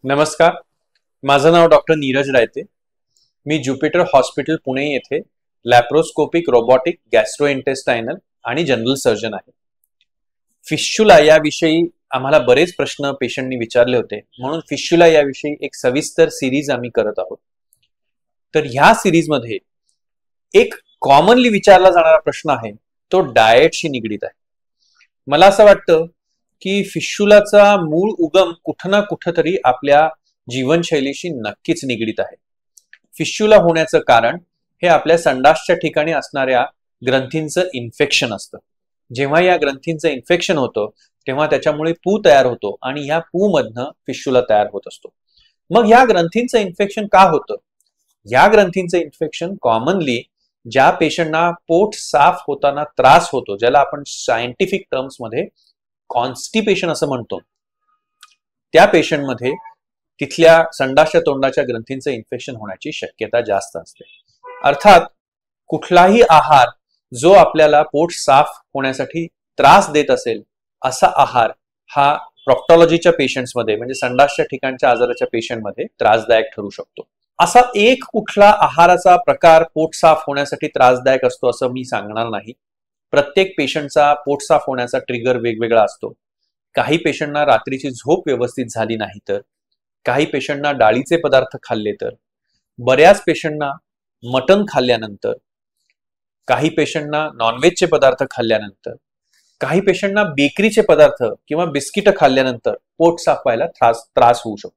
नमस्कार, माझं नाव डॉक्टर नीरज रायते. मी ज्युपिटर हॉस्पिटल पुणे येथे लॅप्रोस्कोपिक रोबोटिक गॅस्ट्रोइंटेस्टायनल आणि जनरल सर्जन आहे. फिश्युला याविषयी आम्हाला बरेच प्रश्न पेशंटनी विचारले होते, म्हणून फिश्युला याविषयी एक सविस्तर सिरीज आम्ही करत आहोत. तर ह्या सिरीजमध्ये एक कॉमनली विचारला जाणारा प्रश्न आहे तो डाएटशी निगडीत आहे. मला असं वाटतं की फिश्युलाचा मूळ उगम कुठं ना कुठं तरी आपल्या जीवनशैलीशी नक्कीच निगडीत आहे. फिश्युला होण्याचं कारण हे आपल्या संडासच्या ठिकाणी असणाऱ्या ग्रंथींचं इन्फेक्शन असतं. जेव्हा या ग्रंथींचं इन्फेक्शन होतं तेव्हा त्याच्यामुळे पू तयार होतो आणि ह्या पू मधनं फिश्युला तयार होत असतो. मग ह्या ग्रंथींचं इन्फेक्शन का होतं? या ग्रंथींचं इन्फेक्शन कॉमनली ज्या पेशंटना पोट साफ होताना त्रास होतो, ज्याला आपण सायंटिफिक टर्म्स मध्ये कॉन्स्टिपेशन असं म्हणतो, त्या पेशंटमध्ये तिथल्या संडासच्या तोंडाच्या ग्रंथींचं इन्फेक्शन होण्याची शक्यता जास्त असते. अर्थात कुठलाही आहार जो आपल्याला पोट साफ होण्यासाठी त्रास देत असेल असा आहार हा प्रॉक्टॉलॉजीच्या पेशंट्समध्ये म्हणजे संडासच्या ठिकाणच्या आजाराच्या पेशंटमध्ये त्रासदायक ठरू शकतो. असा एक कुठला आहाराचा प्रकार पोट साफ होण्यासाठी त्रासदायक असतो असं मी सांगणार नाही. प्रत्येक पेशंटचा पोट साफ होण्याचा ट्रिगर वेगवेगळा असतो. काही पेशंटना रात्रीची झोप व्यवस्थित झाली नाही तर, काही पेशंटना डाळीचे पदार्थ खाल्ले तर, बऱ्याच पेशंटना मटण खाल्ल्यानंतर, काही पेशंटना नॉनव्हेजचे पदार्थ खाल्ल्यानंतर, काही पेशंटना बेकरीचे पदार्थ किंवा बिस्किट खाल्ल्यानंतर पोट साफ व्हायला त्रास होऊ शकतो.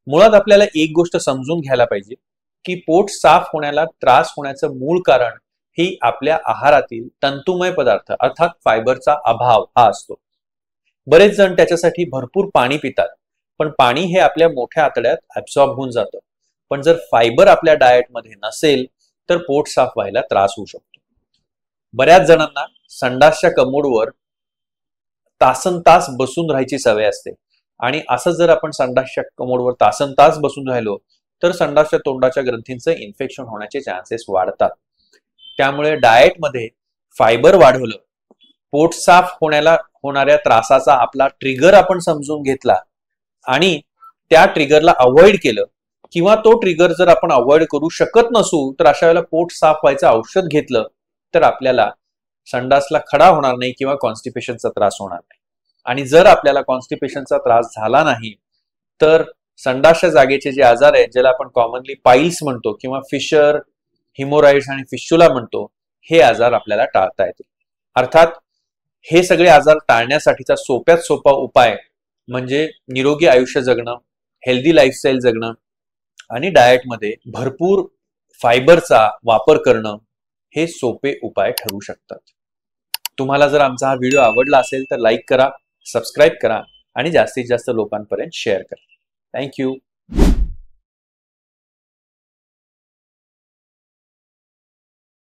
मुळात आपल्याला एक गोष्ट समजून घ्यायला पाहिजे की पोट साफ होण्याला त्रास होण्याचं मूळ कारण ही आपल्या आहारातील तंतुमय पदार्थ अर्थात फायबरचा अभाव हा असतो. बरेच जण त्याच्यासाठी भरपूर पाणी पितात, पण पाणी हे आपल्या मोठ्या आतड्यात ऍब्सॉर्ब होऊन जातं. पण जर फायबर आपल्या डाएटमध्ये नसेल तर पोट साफ व्हायला त्रास होऊ शकतो. बऱ्याच जणांना संडासच्या कमोडवर तासनतास बसून राहायची सवय असते आणि असं जर आपण संडासच्या कमोडवर तासनतास बसून राहिलो तर संडासच्या तोंडाच्या ग्रंथींचं इन्फेक्शन होण्याचे चान्सेस वाढतात. त्यामुळे डाएटमध्ये फायबर वाढवलं, पोट साफ होण्याला होणाऱ्या त्रासाचा आपला ट्रिगर आपण समजून घेतला आणि त्या ट्रिगरला अवॉइड केलं किंवा तो ट्रिगर जर आपण अवॉइड करू शकत नसू तर अशा वेळेला पोट साफ व्हायचं औषध घेतलं तर आपल्याला संडासला खडा होणार नाही किंवा कॉन्स्टिपेशनचा त्रास होणार नाही. आणि जर आपल्याला कॉन्स्टिपेशनचा त्रास झाला नाही तर संडासच्या जागेचे जे आजार आहेत ज्याला आपण कॉमनली पाईल्स म्हणतो किंवा फिशर, हिमोरॉइड्स आणि फिश्युला म्हणतो, हे आजार आपल्याला टाळता येतील. अर्थात हे सगळे आजार टाळण्यासाठीचा सोप्यात सोपा उपाय म्हणजे निरोगी आयुष्य जगणं, हेल्दी लाईफस्टाईल जगणं आणि डाएटमध्ये भरपूर फायबरचा वापर करणं हे सोपे उपाय ठरू शकतात. तुम्हाला जर आमचा हा व्हिडिओ आवडला असेल तर लाईक करा, सबस्क्राईब करा आणि जास्तीत जास्त लोकांपर्यंत शेअर करा. थँक्यू.